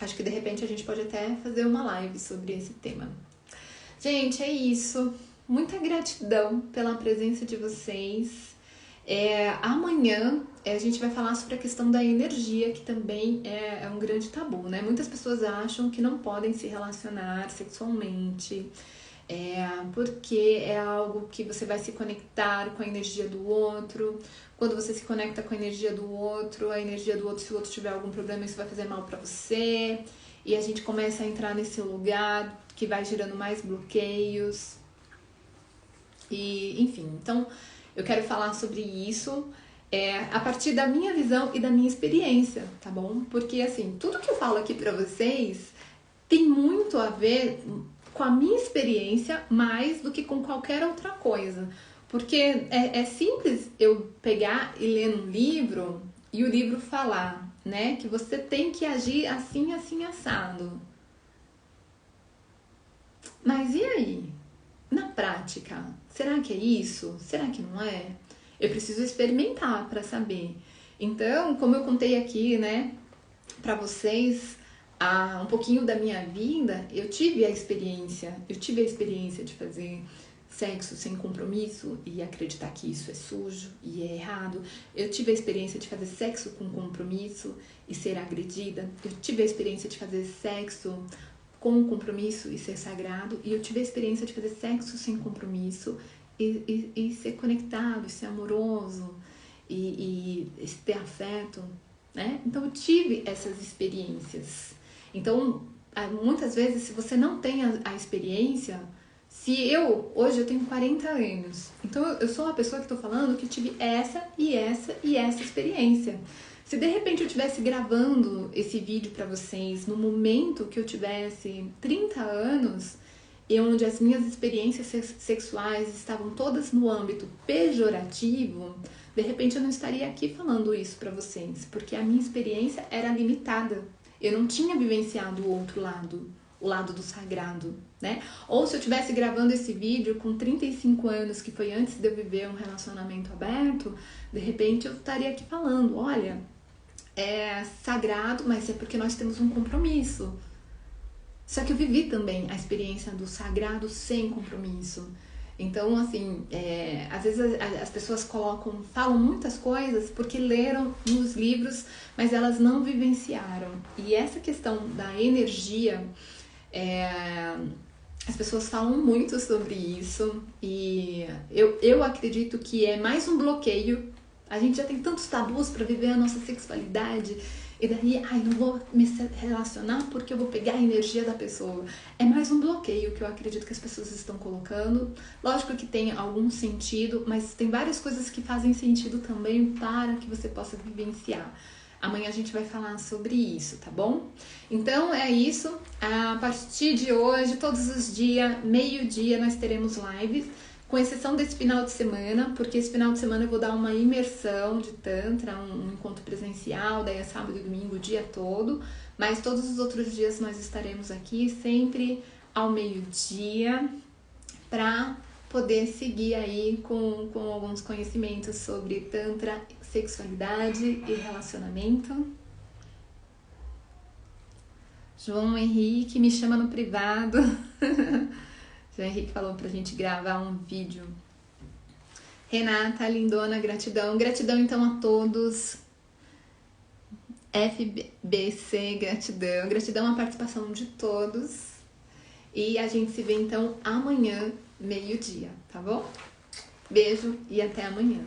Acho que de repente a gente pode até fazer uma live sobre esse tema. Gente, é isso. Muita gratidão pela presença de vocês. Amanhã a gente vai falar sobre a questão da energia, que também é um grande tabu, né? Muitas pessoas acham que não podem se relacionar sexualmente, porque é algo que você vai se conectar com a energia do outro. Quando você se conecta com a energia do outro, se o outro tiver algum problema, isso vai fazer mal pra você. E a gente começa a entrar nesse lugar que vai gerando mais bloqueios. E, enfim, então eu quero falar sobre isso a partir da minha visão e da minha experiência, tá bom? Porque, assim, tudo que eu falo aqui pra vocês tem muito a ver com a minha experiência mais do que com qualquer outra coisa. Porque é simples eu pegar e ler um livro e o livro falar, né, que você tem que agir assim, assim, assado. Mas e aí? Na prática, será que é isso? Será que não é? Eu preciso experimentar para saber. Então, como eu contei aqui, né, para vocês, um pouquinho da minha vida, eu tive a experiência de fazer sexo sem compromisso e acreditar que isso é sujo e é errado. Eu tive a experiência de fazer sexo com compromisso e ser agredida. Eu tive a experiência de fazer sexo com compromisso e ser sagrado. E eu tive a experiência de fazer sexo sem compromisso e ser conectado, e ser amoroso e ter afeto, né? Então eu tive essas experiências. Então, muitas vezes, se você não tem a experiência... Hoje eu tenho 40 anos, então eu sou uma pessoa que estou falando que tive essa e essa e essa experiência. Se de repente eu estivesse gravando esse vídeo para vocês no momento que eu tivesse 30 anos, e onde as minhas experiências sexuais estavam todas no âmbito pejorativo, de repente eu não estaria aqui falando isso para vocês, porque a minha experiência era limitada. Eu não tinha vivenciado o outro lado, o lado do sagrado, né? Ou se eu estivesse gravando esse vídeo com 35 anos, que foi antes de eu viver um relacionamento aberto, de repente eu estaria aqui falando, olha, é sagrado, mas é porque nós temos um compromisso. Só que eu vivi também a experiência do sagrado sem compromisso. Então, assim, às vezes as pessoas falam muitas coisas porque leram nos livros, mas elas não vivenciaram. E essa questão da energia, as pessoas falam muito sobre isso e eu acredito que é mais um bloqueio. A gente já tem tantos tabus para viver a nossa sexualidade e daí, não vou me relacionar porque eu vou pegar a energia da pessoa. É mais um bloqueio que eu acredito que as pessoas estão colocando. Lógico que tem algum sentido, mas tem várias coisas que fazem sentido também para que você possa vivenciar. Amanhã a gente vai falar sobre isso, tá bom? Então é isso. A partir de hoje, todos os dias, meio-dia, nós teremos lives. Com exceção desse final de semana, porque esse final de semana eu vou dar uma imersão de Tantra, um encontro presencial, daí é sábado e domingo o dia todo, mas todos os outros dias nós estaremos aqui, sempre ao meio-dia, para poder seguir aí com alguns conhecimentos sobre Tantra, sexualidade e relacionamento. João Henrique me chama no privado. O Henrique falou pra gente gravar um vídeo. Renata, lindona, gratidão. Gratidão, então, a todos. FBC, gratidão. Gratidão à participação de todos. E a gente se vê então amanhã, meio-dia, tá bom? Beijo e até amanhã.